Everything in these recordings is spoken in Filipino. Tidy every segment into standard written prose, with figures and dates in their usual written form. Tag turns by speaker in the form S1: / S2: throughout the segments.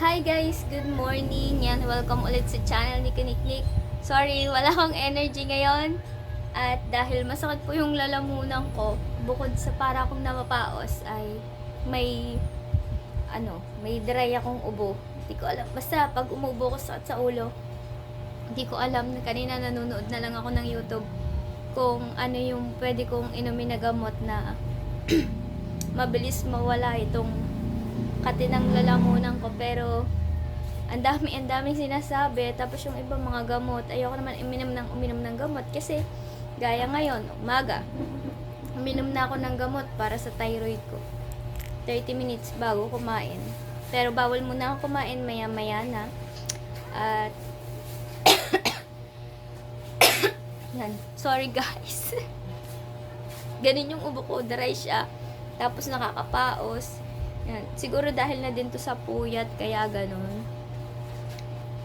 S1: Hi guys! Good morning! Yan, welcome ulit sa channel ni Kaniknik. Sorry, wala akong energy ngayon. At dahil masakit po yung lalamunan ko, bukod sa para akong namapaos, ay may dry akong ubo. Hindi ko alam. Basta pag umubo ko sa ulo, hindi ko alam. Kanina nanonood na lang ako ng YouTube kung ano yung pwede kong inumin na gamot na mabilis mawala itong katinang lalamunan ko, pero ang daming sinasabi. Tapos yung ibang mga gamot, ayoko naman uminom ng gamot kasi gaya ngayon, umaga uminom na ako ng gamot para sa thyroid ko, 30 minutes bago kumain, pero bawal muna ako kumain maya na. At yan, sorry guys. Ganun yung ubo ko, dry siya, tapos nakakapaos. Yan. Siguro dahil na din to sa puyat, kaya ganun.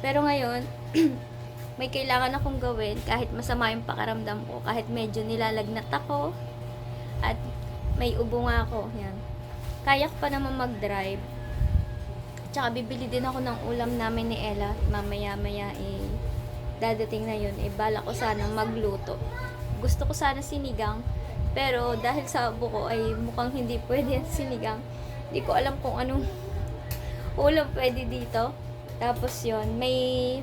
S1: Pero ngayon, may kailangan akong gawin kahit masama yung pakiramdam ko, kahit medyo nilalagnat ako, at may ubo nga ako. Yan. Kaya ko pa naman mag-drive. Tsaka bibili din ako ng ulam namin ni Ella. Mamaya-maya dadating na yun. Bala ko sana magluto. Gusto ko sana sinigang, pero dahil sa ubo ko ay mukhang hindi pwede yan sinigang. Hindi ko alam kung anong ulam pwede dito. Tapos yon, may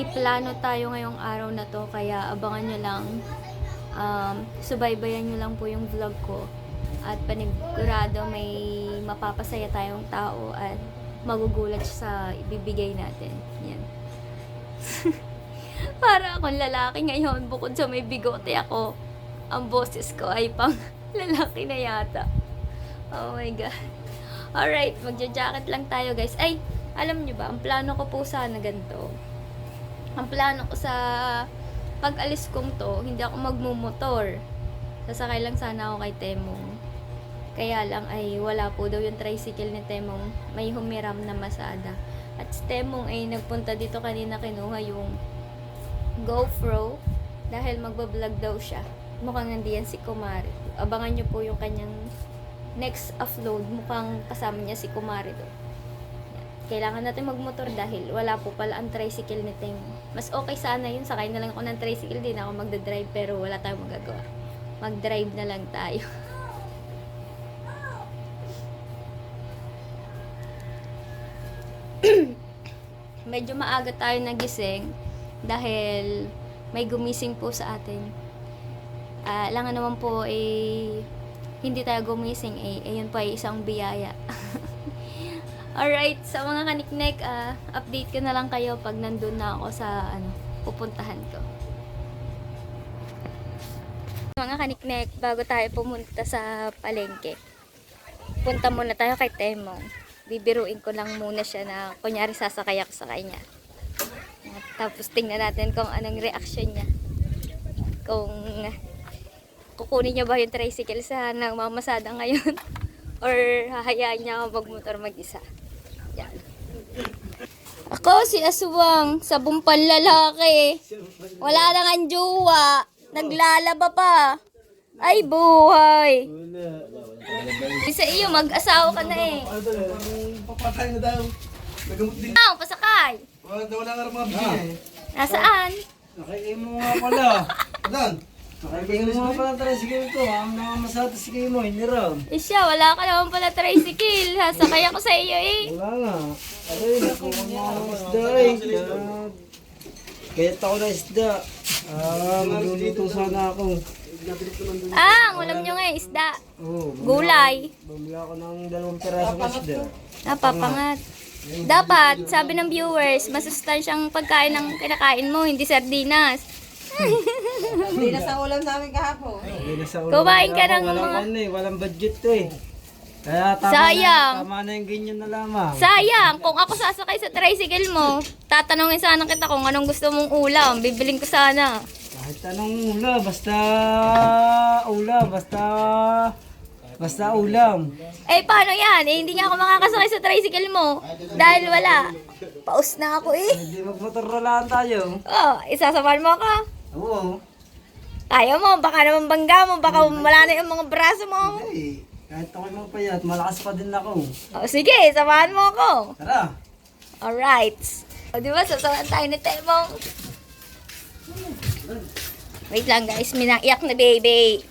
S1: plano tayo ngayong araw na to, kaya abangan nyo lang. Subaybayan nyo lang po yung vlog ko, at panigurado may mapapasaya tayong tao at magugulat sa ibibigay natin. Yan. Para akong lalaki ngayon, bukod sa may bigote ako, ang boses ko ay pang lalaki na yata. Oh my God. Alright, magja-jacket lang tayo guys. Ay, alam nyo ba, ang plano ko po sana ganito. Ang plano ko sa pag-alis kong to, hindi ako magmumotor. Sasakay lang sana ako kay Temong. Kaya lang ay wala po daw yung tricycle ni Temong. May humiram na masada. At si Temong ay nagpunta dito kanina, kinuha yung GoPro dahil magbablog daw siya. Mukhang nandiyan si Kumari. Abangan nyo po yung kanyang next upload. Mukhang kasama niya si Kumari doon. Kailangan natin magmotor dahil wala po pala ang tricycle ni Ting. Mas okay sana yun, sakay na lang ako ng tricycle, din ako magdadrive, pero wala tayong magagawa. Mag-drive na lang tayo. Medyo maaga tayo nagising dahil may gumising po sa atin. Langan naman po hindi tayo gumising, ayun pa ay isang biyaya. Alright, sa mga kaniknek, update ko na lang kayo pag nandun na ako sa pupuntahan ko. Mga kaniknek, bago tayo pumunta sa palengke, punta muna tayo kay Temong. Bibiruin ko lang muna siya na kunyari sasakay ako sa kanya. Tapos tingnan natin kung anong reaction niya. Kung kukunin niya ba yung tricycle sa nagmamasada ngayon or hahayaan niya ako magmotor mag-isa. Yan. Ako si Aswang, sabong panlalaki. Wala nang ang jowa. Naglalaba pa. Ay buhay. Sa iyo, mag-asawa ka na eh.
S2: Papatay na daw. Nagamot din.
S1: Pasakay.
S2: Wala nga rin mga bigay.
S1: Nasaan?
S3: Nakikay mo nga pala.
S2: Adan?
S3: Nakikay mo nga pala tricycle ko. Ang namamasada si kayo mo, hindi raw.
S1: Siya, wala ka naman pala tricycle. Sasakay ako sa iyo eh.
S3: Wala nga. Aray, nakuha mo ang isda eh. Kayat ako na isda. Magluluto sana ako.
S1: Ang ulam nyo nga isda.
S3: Oo.
S1: Gulay.
S3: Bumili ako ng 2 pirasong isda.
S1: Napapangat. Dapat, sabi ng viewers, masustansyang pagkain ng kinakain mo, hindi sardinas.
S4: Hindi na sa ulam namin kahapon.
S3: Hindi na sa ulam.
S1: Kumain ka ng
S3: Walang
S1: mga...
S3: ano eh, walang budget to eh. Kaya
S1: Sayang.
S3: tama na yung ganyan na lamang.
S1: Sayang, kung ako sasakay sa tricycle mo, tatanungin sana kita kung anong gusto mong ulam. Bibiling ko sana.
S3: Kahit anong ulam, basta ulam.
S1: Paano yan? Hindi nga ako makakasakay sa tricycle mo. Dahil wala. Paus na ako eh.
S3: Hindi magmotor tayo.
S1: Isasamahan mo ako.
S3: Oo.
S1: Kaya mo, baka naman bangga mo, baka wala na yung mga braso mo.
S2: Eh,
S3: Kahit ako'y mapayat, malakas pa din ako.
S1: O, sige, samahan mo ako.
S3: Tara!
S1: Alright. O, di ba, sasamahan tayo ni Temong. Wait lang, guys. Minaiyak na baby.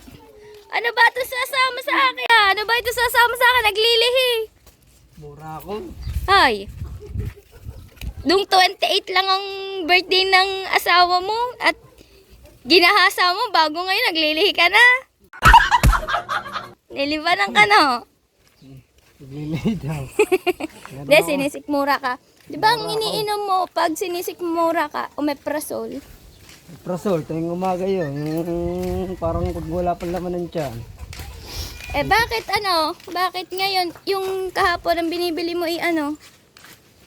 S1: Ano ba ito sasama sa akin? Ano ba ito sasama sa akin? Naglilihi.
S3: Mura ako.
S1: Ay. Nung 28 lang ang birthday ng asawa mo at ginahasa mo bago ngayon naglilihi ka na. Nilibanan ka na.
S3: Naglilay daw.
S1: Hindi, sinisikmura ka. Di ba ang iniinom mo pag sinisikmura ka, omeprazole?
S3: Prosol, tuwing umaga yun. Yung parang pag wala pa laman ng tiyan.
S1: Eh bakit ano? Bakit ngayon yung kahapon ang binibili mo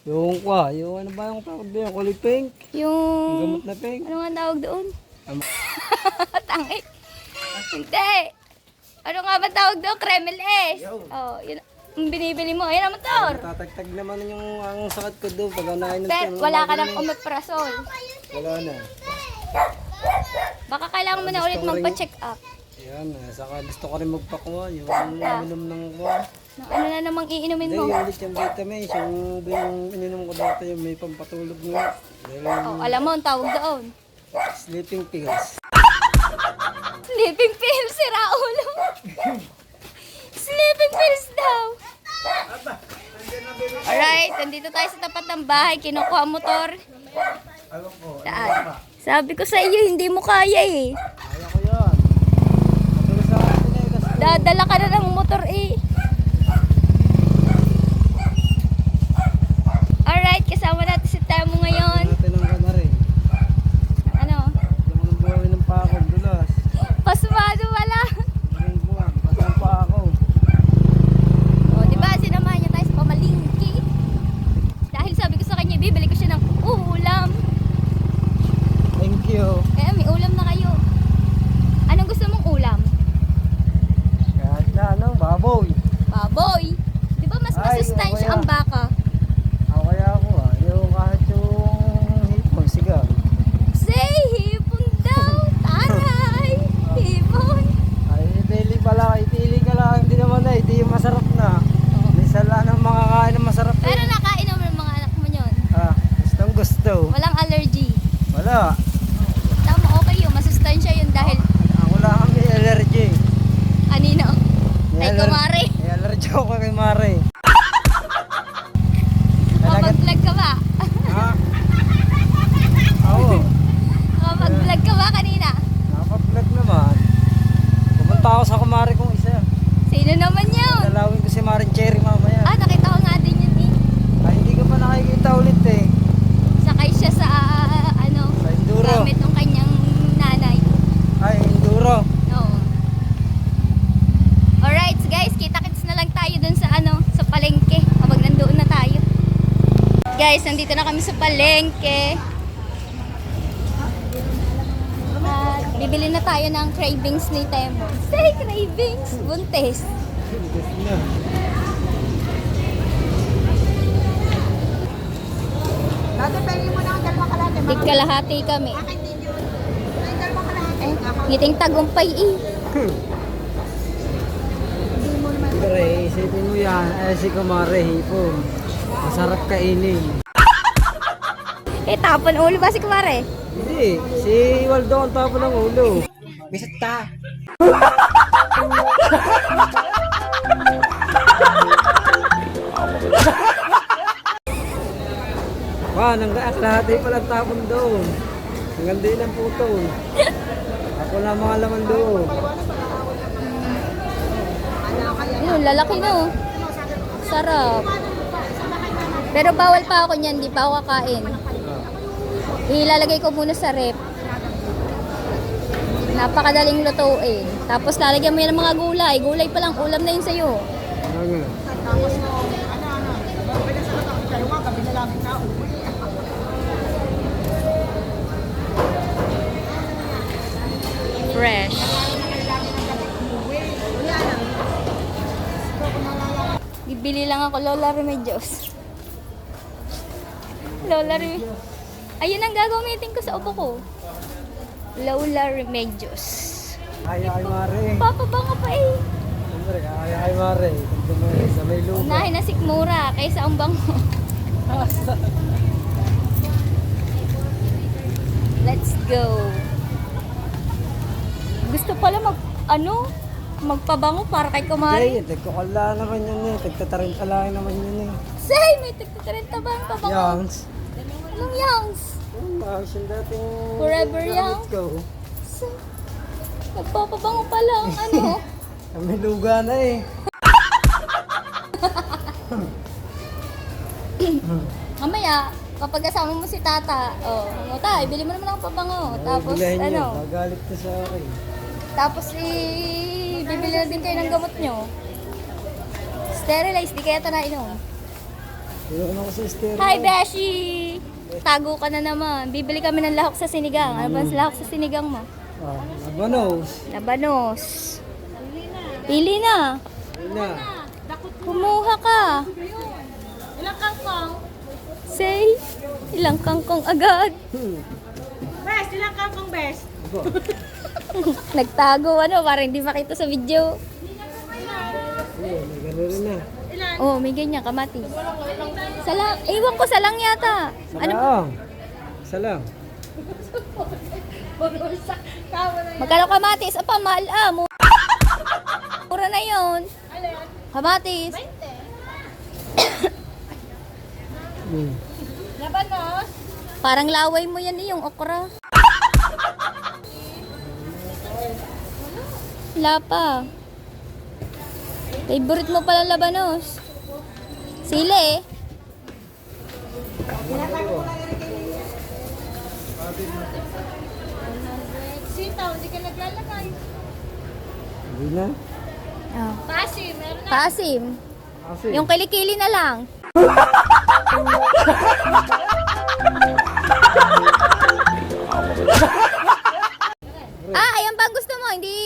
S3: Yung ano ba yung tawag doon? Yung kulay pink? Yung
S1: yung
S3: gamot na pink?
S1: ano nga tawag doon? Tangik. Hindi. Ano nga ba tawag doon? Kremel S. Oh, yun ang binibili mo. Ayan ang motor.
S3: Tatagtag naman yung ang sakit ko doon pag nainom
S1: Pero wala ka ng omeprazole.
S3: Wala na.
S1: Baka kailangan mo na ulit magpa-check up.
S3: Yan, saka gusto ko rin magpakuha. Yung uminom ng kuha.
S1: Ano na namang iinumin
S3: Hindi,
S1: mo?
S3: yung ulit yung vitamins. Yung ininom ko dati yung may pampatulog nga. Dahil
S1: Oh, alam mo ang tawag doon.
S3: sleeping pills.
S1: Sleeping pills, sira ulo. Sleeping pills daw. Alright, nandito tayo sa tapat ng bahay. Kinukuha ang motor. Saan? Sabi ko sa iyo, hindi mo kaya eh.
S3: Kaya ko yan. Matuloy sa akin eh kasi
S1: Dadala ka na ng motor eh. Alright, kasama natin si Temo ngayon.
S3: natin ang kanarin.
S1: Ano?
S3: Yung anong buhay ng pakong dulas.
S1: Pasmado wala.
S3: Yung buwan, pasang pa ako.
S1: O, di ba? Sinamahan niya tayo sa pamalingki. Dahil sabi ko sa kanya, bibili ko siya ng ulam.
S3: Thank you.
S1: Eh, may ulam na kayo. Anong gusto mong ulam?
S3: Kahit na baboy.
S1: Baboy. Di ba mas
S3: Ay,
S1: masustansya
S3: kuya.
S1: ang baka?
S3: Ako kaya ako yung kahit yung hipon, sigaw.
S1: Say, hipon daw. Taray. Hipon.
S3: Ay, ipili ka lang, hindi naman na, hindi yung masarap na. Minsan lang ang makakain ng masarap
S1: Pero
S3: eh.
S1: nakainom ng mga anak mo yun.
S3: Gustong gusto.
S1: Walang allergy.
S3: Wala.
S1: Tama, okay yun. Masustansya yun dahil
S3: Ako lang ang may allergy.
S1: anino.
S3: May
S1: Ay, kumari.
S3: May allergy ako kay Mare.
S1: Kapag-vlog ka ba?
S3: Ha? Oo.
S1: Kapag-vlog ka ba kanina?
S3: Nakapag-vlog naman. Pupunta ako sa kumari kong isa.
S1: Sino naman yun?
S3: Dalawin ko si Marin Cherry mamaya.
S1: Ah, nakita ko nga din yun eh.
S3: Ay, hindi ka pa nakikita ulit eh.
S1: Sakay siya sa
S3: Sa Enduro.
S1: gamit ng kanyang nanay.
S3: Ay, Enduro.
S1: Oo. Alright guys, kita-kits na lang tayo dun sa sa palengke kapag nandoon na tayo. Guys, nandito na kami sa palengke. At bibili na tayo ng cravings ni Temo. Say cravings! Buntis.
S4: Dati pwede mo na ang dalawang kalate.
S1: Tigkalahati kami.
S4: Ay, dalawang kalate.
S1: Ngiting tagumpay eh.
S3: Pre, isipin mo yan. Eh, si Kumare, hipon. Masarap kainin.
S1: Eh, tapon ulo ba si Kumare?
S3: Hindi, si Waldo ang tapo ng ulo. Bisat ka. Nakalahati pa lang tapon doon. Hanggang din ang putol. Ako lang mga laman doon.
S1: Ayun, lalaki na oh. Sarap. Pero bawal pa ako niyan, di pa ako kakain. Ilalagay ko muna sa rep. Napakadaling lutuin. Tapos lalagyan mo yan ng mga gulay. Gulay pa lang, ulam na yun sa'yo.
S3: Ano?
S1: Fresh. Bibili lang ako, Lola Remedios. Lola Remedios. Ayun ang gagamitin ko sa upo ko. Lola Remedios.
S3: Ay, Mare.
S1: Papabango pa eh.
S3: Siyempre, ay mare. Sa may lupa.
S1: Unahin na sikmura kaysa ang bango. Let's go. Gusto pala magpabango para kay kumari.
S3: Hey, tagkukala naman yun eh. Tagtatarinta lang naman yun eh.
S1: Say, may tigtitirenta ba ang pabango?
S3: Youngs.
S1: Anong youngs?
S3: Ayos yung dating
S1: Forever
S3: gamit
S1: young?
S3: ko.
S1: Say, nagpapabango pa lang, ano?
S3: May luga na eh.
S1: Mamaya, kapag kasama mo si tata, tay, bili mo naman ako pabango. Tapos,
S3: Bilahin niyo,
S1: ano?
S3: magalit ka sa akin.
S1: Tapos, bibili na din kayo ng gamot nyo. Sterilize, di kaya ito nainom.
S3: Ayoko na kasi stereo.
S1: Hi, Beshi! Tago ka na naman. Bibili kami ng lahok sa sinigang. Ano ba ang lahok sa sinigang mo?
S3: Ah, labanos.
S1: Labanos. Pili na.
S3: Yun na.
S1: Kumuha ka.
S4: Ilang kangkong?
S1: Say, ilang kangkong agad.
S4: Bes, ilang kangkong, Bes?
S3: Aba,
S1: Nagtago, para hindi makita sa video.
S3: ayun, may gano'n rin na.
S1: Oh, may ganyan, kamati. Salang, ewan ko, salang yata. Ano?
S3: Salang. Salang.
S1: Magkano kamatis? Apa, mahal mura na yun. Kamatis.
S3: Hmm.
S4: Labanos?
S1: Parang laway mo yan yung okra. Wala pa. Favorite mo pala labanos. Sili eh.
S4: Sitaw, hindi ka naglalagay.
S3: Hindi na.
S1: Oh.
S4: Pasi, meron na.
S1: Paasim.
S3: Kasi,
S1: Yung kilikili na lang. Ayan ba ang gusto mo? Hindi,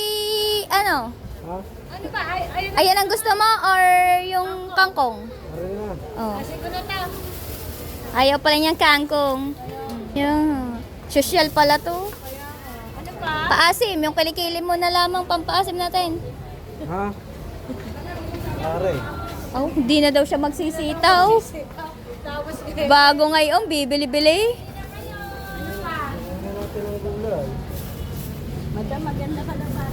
S1: ano?
S3: ha?
S4: Ano ba? Ayun
S1: Ayan ang gusto mo or yung kangkong?
S3: Aray na.
S1: Oh.
S4: kasi ko na ta.
S1: Ayaw pala niyang kangkong. Yeah. Social pala to.
S4: Ano pa?
S1: Paasim, yung kilikili mo na lamang pampaasim natin.
S3: Ha? Aray.
S1: Oh, hindi na daw siya magsisitaw.
S4: Tapos,
S1: Bago ngayon, bibili-bili.
S3: Ano natin ang gulay?
S4: Madam, maganda ka na ba?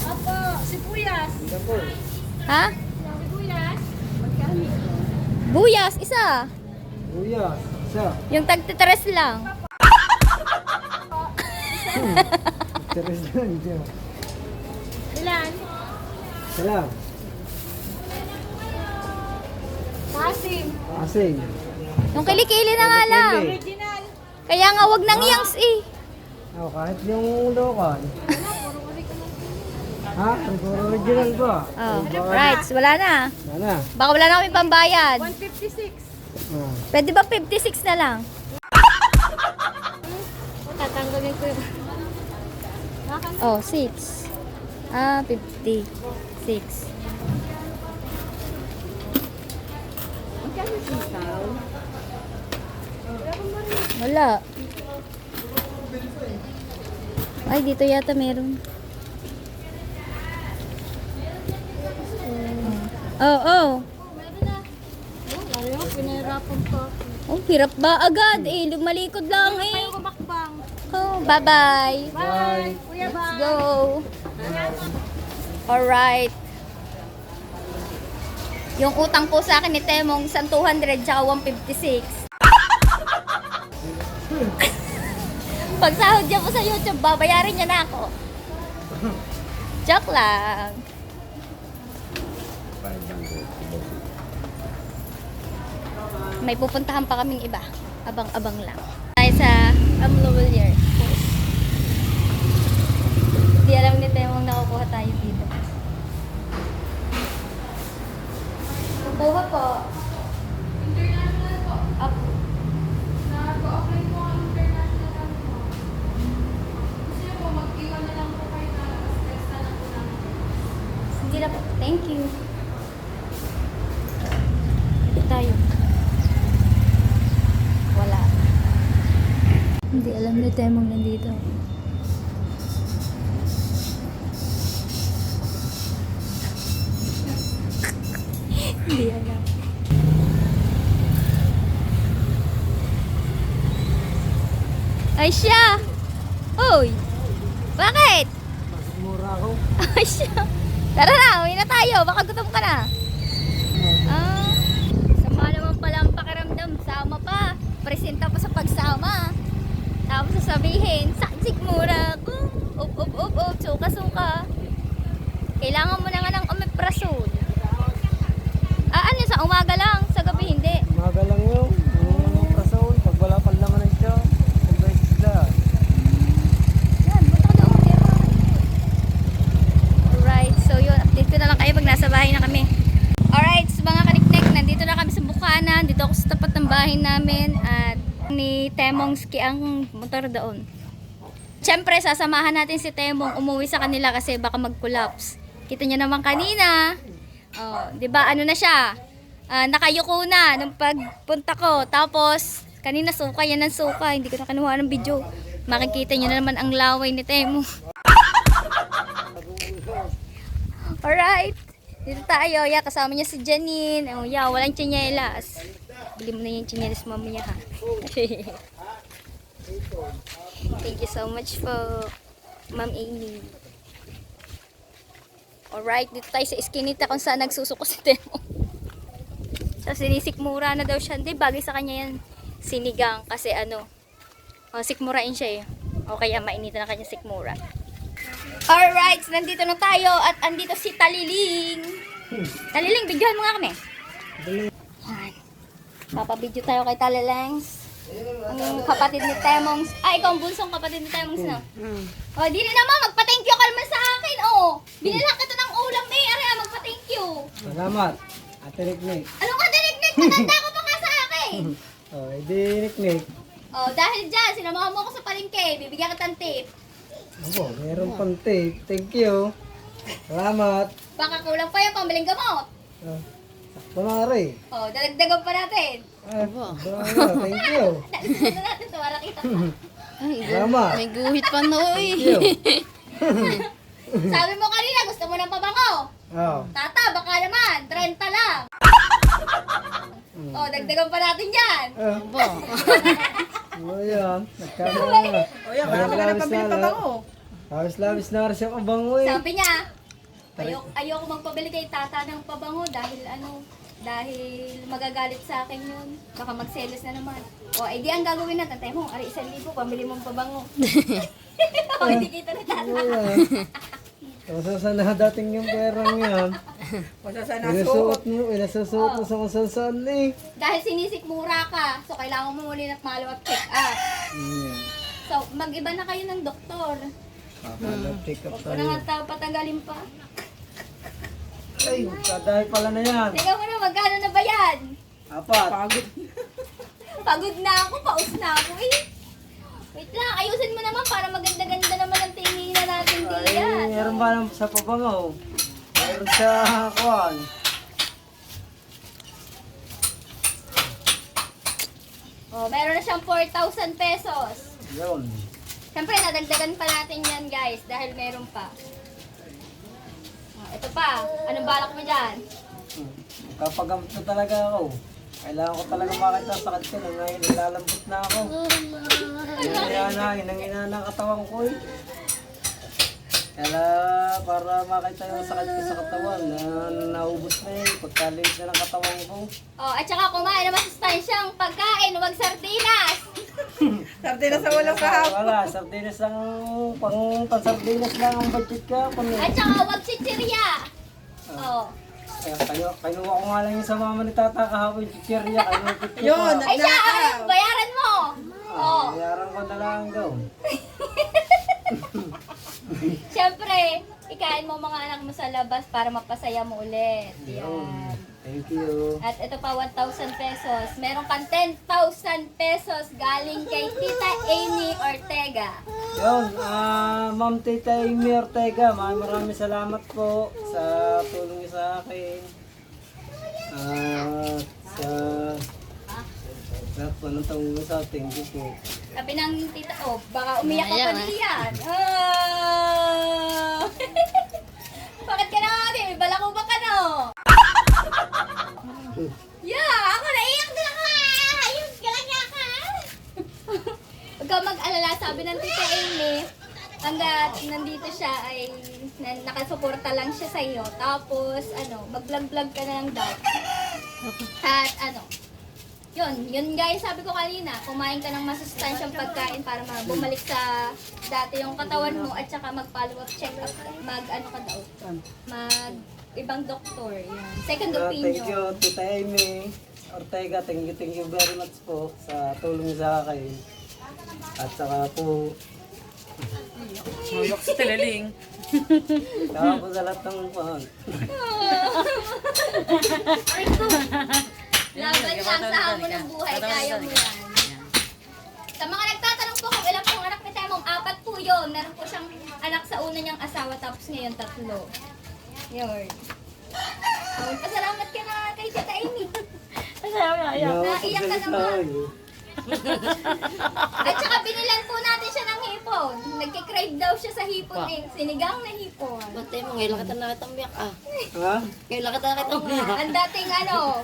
S4: Apo, sibuyas.
S3: Hindi po.
S1: Ha?
S4: Sibuyas?
S1: Buyas, isa.
S3: Buyas. Isa.
S1: Yung tagtiteres lang.
S3: Teres lang dyan.
S4: Ilan?
S3: Salang.
S4: Pasim.
S3: Asing.
S1: Yung kilikili na nga lang.
S4: Original.
S1: Kaya nga wag nang yangs eh.
S3: Oh, kahit yung local. Ha? Ang original ba?
S1: Oh, right, wala na.
S3: Sana.
S1: Baka wala na kami pambayad.
S4: 156.
S3: Ah.
S1: Pwede ba 56 na lang?
S4: Tatanggalin ko yung...
S1: Oh, 6. 56. Wala. Ay, dito yata meron. Oh.
S4: Ayaw, pinahirapan pa.
S1: Oh, hirap ba agad eh. Lumalikod lang eh.
S4: Ayaw kumakbang.
S1: Oh, bye-bye.
S4: Bye. Kuya,
S1: Let's
S4: bye.
S1: go. Alright. Yung utang ko sa akin ni Temong isang 200 tsaka 156. Pag sahod niya po sa YouTube, babayarin niya na ako. Joke lang. May pupuntahan pa kaming iba. Abang-abang lang. Tayo sa Amlowelier. Hindi alam ni Temong nakukuha tayo dito. Kukuha po. International po. Ako. Nag-apply po ang international po. Gusto niyo po, mag-iwan na lang po kayo na text na lang po namin. Hindi na po. Thank you. Dito tayo. Wala. Hindi alam ni Temong nandito. Ay siya! Uy! Bakit?
S3: Mura ako.
S1: Ay siya! Tara na, uwi na tayo. Baka gutom ka na. Ah, sama naman pala ang pakiramdam. Sama pa. Presenta pa sa pagsama. Tapos sasabihin, saksik mura ako. Up. Suka. Kailangan mo na nga ng omeprazole. Ano, sa umaga lang, sa gabi hindi.
S3: Umaga lang yun. Yung prason, pag wala pang laman ng tiyan, pag may isda.
S1: Yan, punta ka doon. Alright, so yun, update ko na lang kayo pag nasa bahay na kami. Alright, so mga kaniknek, nandito na kami sa Bukana. Dito ako sa tapat ng bahay namin. At ni Temong Ski ang motor doon. Siyempre, sasamahan natin si Temong umuwi sa kanila kasi baka mag-collapse. Kita niyo naman kanina. Oh, 'di ba? Ano na siya? Nakayuko na nung pagpunta ko. Tapos kanina suka yan ng suka. Hindi ko na kinuha ng video. Makikita niyo na naman ang laway ni Temo. Alright. Dito tayo. Yeah, kasama niya si Janine. Oh, yeah, walang tsinelas. Bili mo na yung tsinelas mamaya ha. Thank you so much po, Ma'am Amy. Alright, dito tayo sa Eskinita kung saan nagsusuko si Temo. So, sinisikmura na daw siya. Hindi, bagay sa kanya yan. Sinigang. Kasi sikmurain siya eh. O kaya mainitan na kanya sikmura. Alright, nandito na tayo. At andito si Taliling. Taliling, videohan mo nga kami. Yan. Papabidyo tayo kay Talilangs. Ang kapatid ni Temongs. Ikaw ang bunsong kapatid ni Temongs, no? O, di rin naman. Magpa-thank you ka naman sa akin, oh. Binila kita ng ulam eh. Aray, magpa-thank you.
S3: Salamat. Ate Niknik.
S1: Ano ka, Dinik-Nik? Matanda ko pa nga sa akin.
S3: Oh, edi Niknik.
S1: Oh, dahil dyan, sinamahan mo ako sa palengke. Bibigyan kita ng tip.
S3: Opo, meron pang tape. Thank you. Salamat.
S1: Baka kulang pa yung pambiling gamot.
S3: Oh, sakto na rin.
S1: Oh, dadagdagan pa natin.
S3: Thank you.
S1: Dalisan na natin to, para kita pa.
S3: Salamat.
S4: May guhit pa no
S3: Thank you.
S1: Sabi mo kanina, gusto mo ng pabango.
S3: Oh,
S1: Tata, baka naman, 30 lang. Oh, dagdagan pa natin yan.
S3: oh yan. Nagkano na.
S4: O yan, marami ka na pabili pa ba ko?
S3: Labis na rin siya pabango eh.
S1: Sabi niya, ayoko magpabili kay tata ng pabango dahil dahil magagalit sa akin yun. Baka magselos na naman. O, di ang gagawin natin. Tayo mo, 1,000, pamili mong pabango. O, hindi kita na tata.
S3: Kung na dating yung perang yan. Inasusuot mo sa kung saan eh.
S1: Dahil sinisikmura ka, so kailangan mo muli ng follow up check up. So, mag-iba na kayo ng doktor.
S3: Check up
S1: Huwag ko na nga tao patanggalin pa.
S3: Ay, kadahay pala na yan.
S1: Teka mo na, magkano na ba yan?
S3: Apat.
S1: Pagod na ako, paus na ako eh. Wait lang, ayusin mo naman para maganda-ganda naman ang tingin natin
S3: Ay,
S1: diyan.
S3: meron ba lang sa pabangaw? Meron sa kuwan.
S1: Oh, meron na siyang 4,000 pesos.
S3: Yun.
S1: Siyempre, nadagdagan pa natin yan guys dahil meron pa. Oh, ito pa, anong balak mo dyan?
S3: Kapagamot na talaga ako. Kailangan ko talaga makita sa sakit ko na ngayon nilalambot na ako. Inangina na katawan ko eh. Kaya para makita yung sakit ko sa katawan na naubos na yun, pagkaliit na ng katawan ko.
S1: Oh, at saka kumain na masustansyang pagkain, huwag sardinas.
S4: Sardinas sa walang kahapon.
S3: Wala, sardinas lang, pansardinas lang ang budget ka.
S1: At saka huwag chichirya. Oh.
S3: Kaya kinuha ko nga lang yung sa mama ni Tata kahapon yung chichirya.
S4: Yun,
S1: Ay siya, ano, bayaran mo. Oh.
S3: Bayaran ko na lang daw.
S1: Siyempre, ikain mo mga anak mo sa labas para mapasaya mo ulit. Yan.
S3: Thank you.
S1: At ito pa, 1,000 pesos. Meron kang 10,000 pesos galing kay Tita Amy Ortega.
S3: Yun, Ma'am Tita Amy Ortega, maraming salamat po sa tulong niyo sa akin. Anong tawag mo sa thank you po.
S1: Sabi ng tita, oh, baka umiyak ka pa diyan. Oh! Bakit ka natin? May balakubak ka no? Yeah, ako naiyak din ako. Ayun, galanya ka. Huwag ka mag-alala sabi ng Tita Amy, hanggat nandito siya ay nakasuporta lang siya sa iyo. Tapos, mag-vlog-vlog ka na lang daw. At yun guys, sabi ko kanina, kumain ka ng masustansyang pagkain para bumalik sa dati yung katawan mo at saka mag-follow up check up, ibang doktor. Yan. Second opinion.
S3: Thank you, Tita Amy Ortega. Thank you very much po sa tulong sa akin. At saka po,
S5: Mayok sa teleling.
S3: saka po sa lahat ng pan.
S1: Laban lang sa hamon ng buhay, kaya mo yan. Sa mga nagtatanong po kung ilan pong anak ni Temong, 4 po yun. Meron po siyang anak sa una niyang asawa, tapos ngayon 3. Yun. Pasalamat ka na kay Tita Amy. Naiyak ka naman. At saka binilan po natin siya ng hipon. Nagkikrave daw siya sa hipon eh. Sinigang na hipon.
S5: Batay mo, ngayon lang kita nakitamiyak ah.
S3: Ha?
S5: Ngayon lang kita nakitamiyak.
S1: Ang dating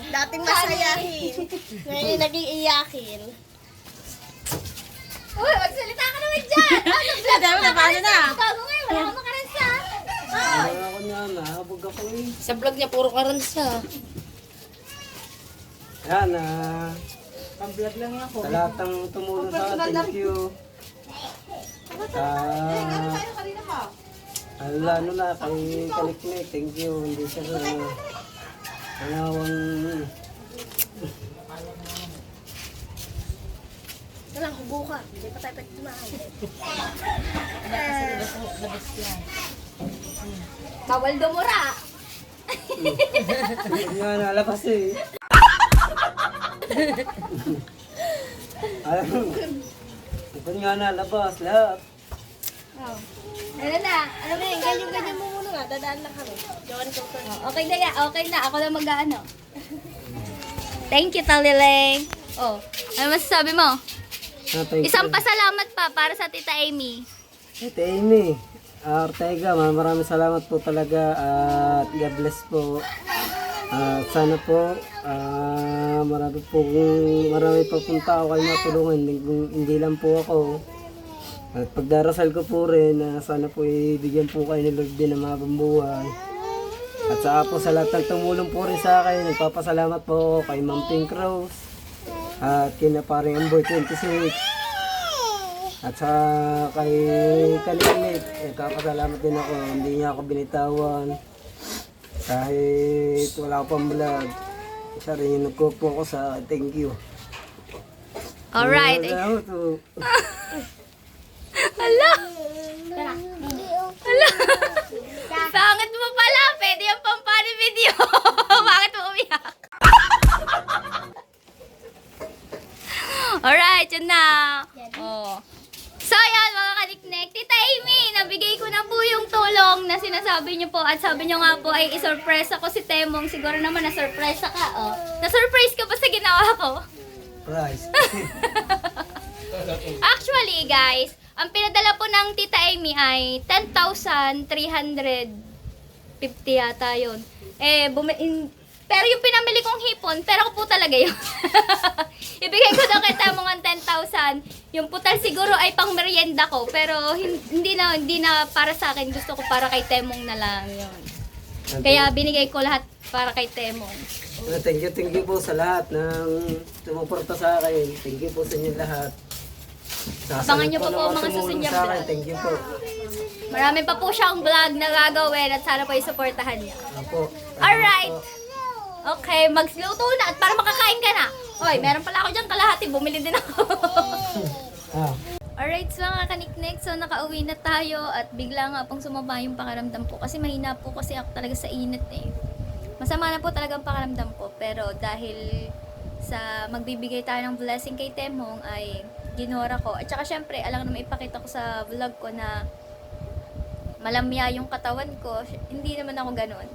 S4: Dating masayahin. Ngayon naging iyakin.
S1: Uy, magsalita ka naman dyan!
S4: Dami na, paano na?
S1: Bago ngayon, wala akong makaransa.
S3: Wala ako niya, nahabog ako eh.
S5: Sa vlog niya, puro karansa.
S3: Yan,
S5: Pang-vlog lang ako.
S3: sa lahat ng tumulong sa akin, thank you. Lalo na kay Kaliknik, thank you. Hindi siya sa panawang...
S4: Walang hubukan. Hindi pa tayo pagtumahan.
S5: Labas yan.
S1: Bawal dumura.
S3: Hindi nga nalabas eh. Alam mo, hindi nga nalabas lahat.
S1: Oh. Ano na?
S4: Ano ba yun? Ganyan mo muna nga. Dadaan lang kami. Jokan ko pa.
S1: Okay na yan. Okay na. Ako lang mag-ano. Thank you, Talileng. Oh, ano masasabi mo?
S3: Thank
S1: Isang
S3: you.
S1: pasalamat pa para sa Tita Amy.
S3: Tita Amy Ortega, maraming salamat po talaga at God bless po. Sana po marami pa pong tao kayo matulungan, hindi lang po ako. At pagdarasal ko po rin na sana po ibigyan po kayo ni Lord din ng mabang buhay. At saka po sa lahat ng tumulong po rin sa akin, nagpapasalamat po kay Ma'am Pink Rose at kina paring Amboy 26. At sa kay Kalimit, nagpapasalamat din ako, hindi niya ako binitawan. Kahit wala ko pang vlog, siya rin yung nagkupo ko sa thank you.
S1: Alright.
S3: Salamat po.
S1: Hala! Hala! Pangit mo pala. Pwede yung pampani video. Bakit mo umiyak? Alright, yun na. Oh. So, yan mga kaniknek. Tita Amy, nabigay ko na po yung tulong na sinasabi niyo po. At sabi niyo nga po ay isurpresa ko si Temong. Siguro naman na-surpresa ka, oh. Na-surprise ka ba sa ginawa ko?
S3: Price.
S1: Actually, guys, ang pinadala po ng Tita Amy ay 10,350 yata yun. Pero yung pinamili kong hipon, pero ko po talaga yun. Ibigay ko daw kay Temong ang 10,000. Yung putal siguro ay pang merienda ko, pero hindi na para sa akin. Gusto ko para kay Temong na lang yun. Kaya binigay ko lahat para kay Temong.
S3: Thank you po sa lahat ng sumuporta sa akin. Thank you po sa inyo lahat.
S1: Abangan niyo pa po mga
S3: tumulong
S1: susunod
S3: sa akin.
S1: vlog.
S3: Thank you po.
S1: Marami pa po siyang vlog na gagawin at sana po isuportahan niya.
S3: Opo.
S1: Alright. Okay, magluto na at para makakain ka na. Hoy, meron pala ako dyan kalahati. Bumili din ako. Alright, so mga kaniknek, so nakauwi na tayo at bigla nga pong sumaba yung pakaramdam ko kasi mahina po kasi ako talaga sa init eh. Masama na po talaga ang pakaramdam ko pero dahil sa magbibigay tayo ng blessing kay Temong ay ginora ko. At saka syempre, alam naman ipakita ko sa vlog ko na malamya yung katawan ko. Hindi naman ako ganun.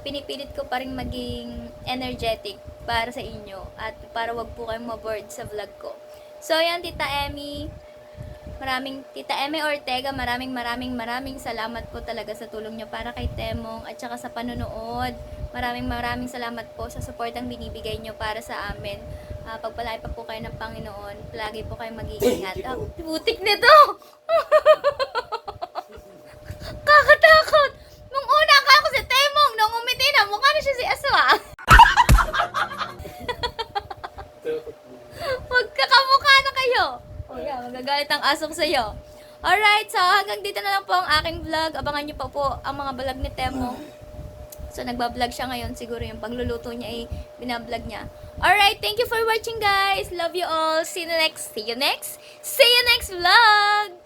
S1: Pinipilit ko pa rin maging energetic para sa inyo at para wag po kayong maboard sa vlog ko. So yan, Tita Amy Ortega, maraming salamat po talaga sa tulong niyo para kay Temong at saka sa panonood. Maraming salamat po sa support ang binibigay niyo para sa amin. Pagpalain pa po kayo ng Panginoon. Palagi po kayo mag-iingat. Butik nito! Kakatakot! Nung una, akala ko si Temong. Nung umiti na, mukha na siya si Aswa. Magkakamukha na kayo. Oh yeah, magagalit ang asong sa'yo. Alright, so hanggang dito na lang po ang aking vlog. Abangan nyo pa po ang mga vlog ni Temong. So, nagbablog siya ngayon. Siguro yung pagluluto niya ay binablog niya. Alright, thank you for watching guys. Love you all. See you next vlog.